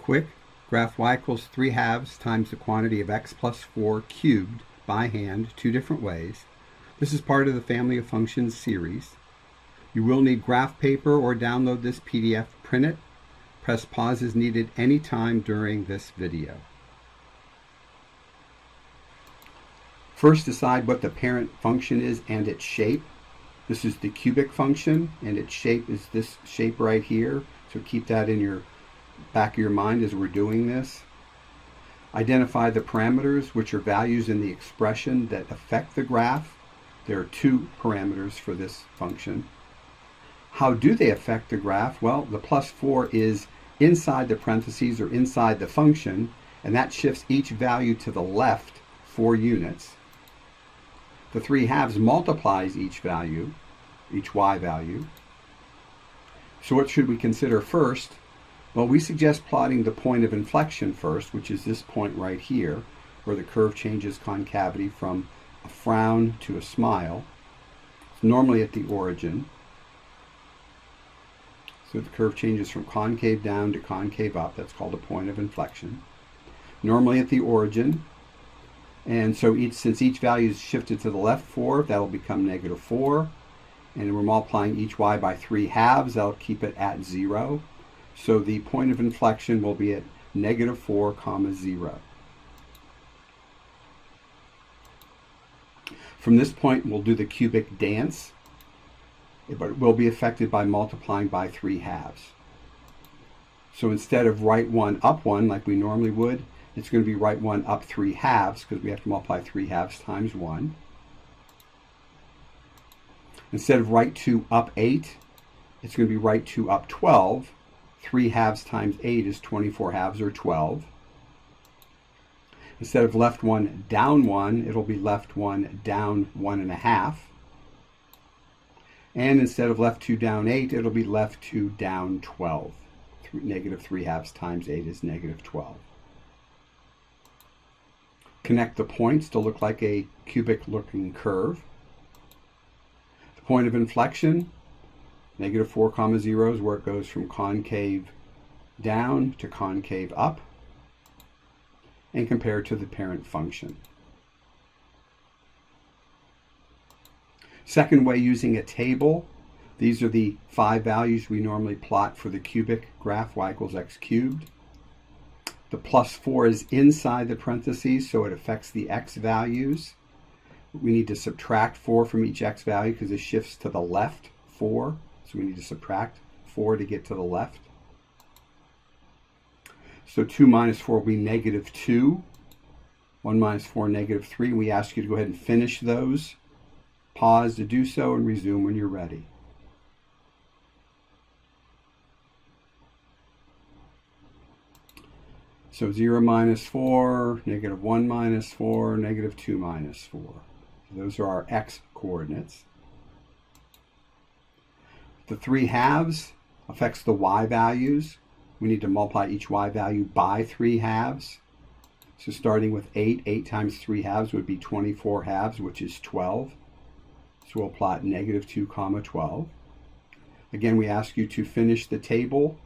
quick. Graph y equals 3/2 times the quantity of x plus 4 cubed by hand, two different ways. This is part of the Family of Functions series. You will need graph paper or download this PDF, print it. Press pause as needed anytime during this video. First, decide what the parent function is and its shape. This is the cubic function, and its shape is this shape right here. So keep that in your back of your mind as we're doing this. Identify the parameters, which are values in the expression that affect the graph. There are two parameters for this function. How do they affect the graph? Well, the plus 4 is inside the parentheses or inside the function, and that shifts each value to the left 4 units. The 3/2 multiplies each value, each y value. So what should we consider first? Well, we suggest plotting the point of inflection first, which is this point right here, where the curve changes concavity from a frown to a smile. It's normally at the origin. So the curve changes from concave down to concave up. That's called a point of inflection. Normally at the origin. And so since each value is shifted to the left 4, that'll become -4. And we're multiplying each y by 3/2. That'll keep it at 0. So the point of inflection will be at -4, 0. From this point, we'll do the cubic dance, but it will be affected by multiplying by 3/2. So instead of right 1, up 1, like we normally would, it's going to be right 1, up 3/2, because we have to multiply 3/2 times 1. Instead of right 2, up 8, it's going to be right 2, up 12. 3/2 times 8 is 24/2 or 12. Instead of left 1, down 1, it'll be left 1, down 1.5. And instead of left 2, down 8, it'll be left 2, down 12. -3/2 times 8 is -12. Connect the points to look like a cubic-looking curve. The point of inflection, -4, 0 is where it goes from concave down to concave up, and compared to the parent function. Second way, using a table. These are the 5 values we normally plot for the cubic graph, y equals x cubed. The plus 4 is inside the parentheses, so it affects the x values. We need to subtract 4 from each x value because it shifts to the left 4. So we need to subtract 4 to get to the left. So 2 minus 4 will be -2. 1 minus 4, -3. We ask you to go ahead and finish those. Pause to do so and resume when you're ready. So 0 minus 4, -1 minus 4, -2 minus 4. Those are our x coordinates. The 3/2 affects the y values. We need to multiply each y value by 3/2. So starting with 8, 8 times 3/2 would be 24/2, which is 12. So we'll plot -2, 12. Again, we ask you to finish the table,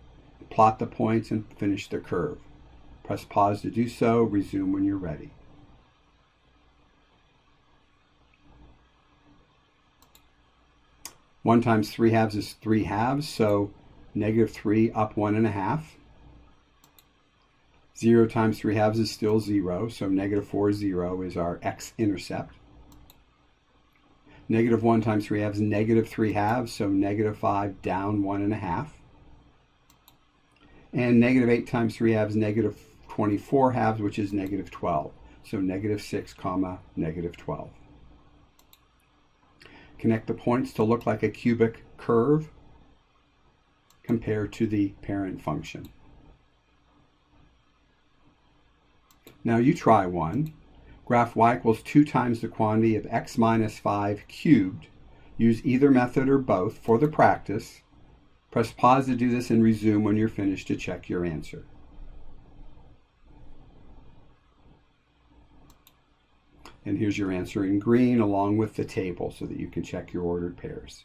plot the points, and finish the curve. Press pause to do so. Resume when you're ready. One times 3/2 is 3/2, so -3 up 1.5. 0 times 3/2 is still 0, so -4, 0 is our x-intercept. -1 times 3/2 is -3/2, so -5 down 1.5. And -8 times 3/2 is -24/2, which is -12. So -6, -12. Connect the points to look like a cubic curve compared to the parent function. Now you try one. Graph y equals 2 times the quantity of x minus 5 cubed. Use either method or both for the practice. Press pause to do this and resume when you're finished to check your answer. And here's your answer in green along with the table so that you can check your ordered pairs.